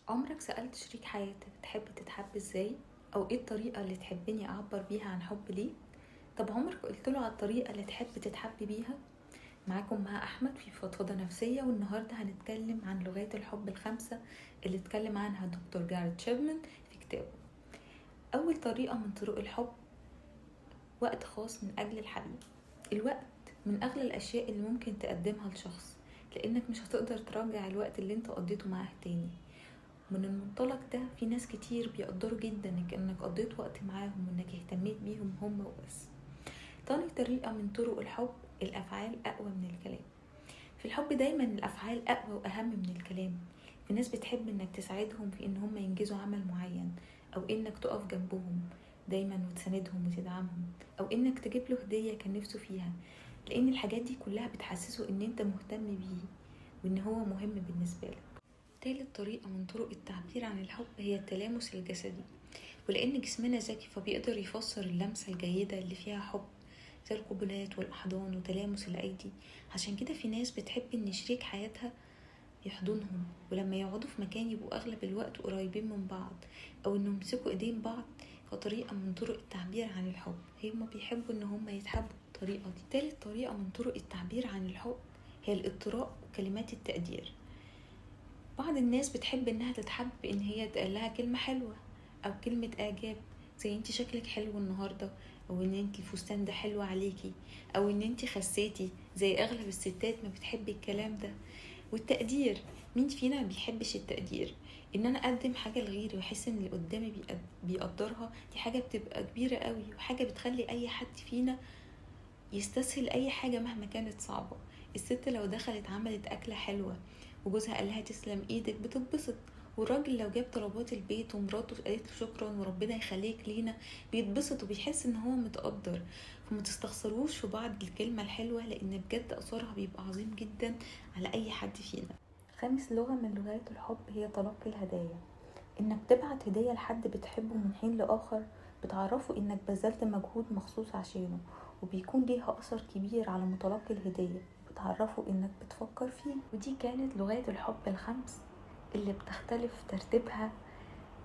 عمرك سألت شريك حياتك تحب تتحب ازاي؟ او ايه الطريقة اللي تحبني اعبر بيها عن حب ليه؟ طب عمرك قلت له على الطريقة اللي تحب تتحب بيها؟ معاكم مها احمد في فضفضة نفسية، والنهاردة هنتكلم عن لغات الحب الخمسة اللي اتكلم عنها دكتور جاريت شيبمان في كتابه. اول طريقة من طرق الحب: وقت خاص من اجل الحبيب. الوقت من اغلى الاشياء اللي ممكن تقدمها لشخص، لانك مش هتقدر ترجع الوقت اللي انت قضيته معاه تاني. من المنطلق ده في ناس كتير بيقدروا جدا انك قضيت وقت معاهم وانك اهتميت بيهم هم وبس. تاني طريقة من طرق الحب: الافعال اقوى من الكلام. في الحب دايما الافعال اقوى واهم من الكلام. في ناس بتحب انك تساعدهم في ان هم ينجزوا عمل معين، او انك تقف جنبهم دايما وتساندهم وتدعمهم، او انك تجيب له هدية كان نفسه فيها، لان الحاجات دي كلها بتحسسه ان انت مهتم بيه وان هو مهم بالنسبة لك. تالت طريقة من طرق التعبير عن الحب هي التلامس الجسدي، ولأن جسمنا ذكي فبيقدر يفسر اللمسة الجيدة اللي فيها حب، زي القبلات والأحضان وتلامس الأيدي. عشان كده في ناس بتحب إن شريك حياتها يحضنهم، ولما يقعدوا في مكان يبقوا أغلب الوقت قريبين من بعض، أو إنهم يمسكوا إيدين بعض. فطريقة من طرق التعبير عن الحب، هما بيحبوا إن هما يتحبوا بالطريقة دي. تالت طريقة من طرق التعبير عن الحب هي الإطراء وكلمات التقدير. بعض الناس بتحب انها تتحب ان هي تقال لها كلمة حلوة او كلمة اعجاب، زي انت شكلك حلو النهاردة، او ان انت الفستان ده حلو عليكي، او ان انت خسيتي، زي اغلب الستات ما بتحب الكلام ده. والتقدير، مين فينا ما بيحبش التقدير؟ ان انا اقدم حاجة لغيري واحس ان اللي قدامي بيقدرها، دي حاجة بتبقى كبيرة قوي، وحاجة بتخلي اي حد فينا يستسهل اي حاجة مهما كانت صعبة. الست لو دخلت عملت اكلة حلوة وجوزها قال لها تسلم ايدك بتتبسط، والراجل لو جاب طلبات البيت ومراته قالت له شكرا وربنا يخليك لينا بيتبسط وبيحس ان هو متقدر. فما تستخسروش في بعض الكلمة الحلوة، لان بجد اثرها بيبقى عظيم جدا على اي حد فينا. خامس لغة من لغات الحب هي تلقي الهدايا. انك تبعت هدية لحد بتحبه من حين لاخر بتعرفه انك بذلت مجهود مخصوص عشانه، وبيكون ليها اثر كبير على متلقي الهدية، بتعرفه انك بتفكر فيه. ودي كانت لغات الحب الخمس اللي بتختلف ترتيبها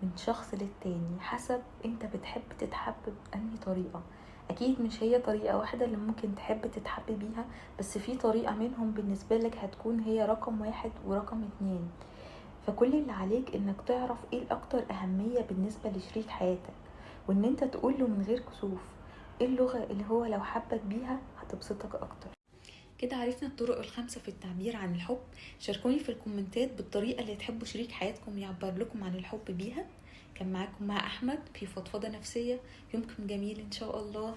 من شخص للتاني حسب انت بتحب تتحب بأنهي طريقة. اكيد مش هي طريقة واحدة اللي ممكن تحب تتحب بيها، بس في طريقة منهم بالنسبة لك هتكون هي رقم واحد ورقم اتنين. فكل اللي عليك انك تعرف ايه الاكتر اهمية بالنسبة لشريك حياتك، وان انت تقوله من غير كسوف ايه اللغة اللي هو لو حبك بيها هتبسطك اكتر. كده عرفنا الطرق الخمسة في التعبير عن الحب. شاركوني في الكومنتات بالطريقة اللي تحبوا شريك حياتكم يعبر لكم عن الحب بيها. كان معاكم مع أحمد في فضفضة نفسية. يومكم جميل إن شاء الله.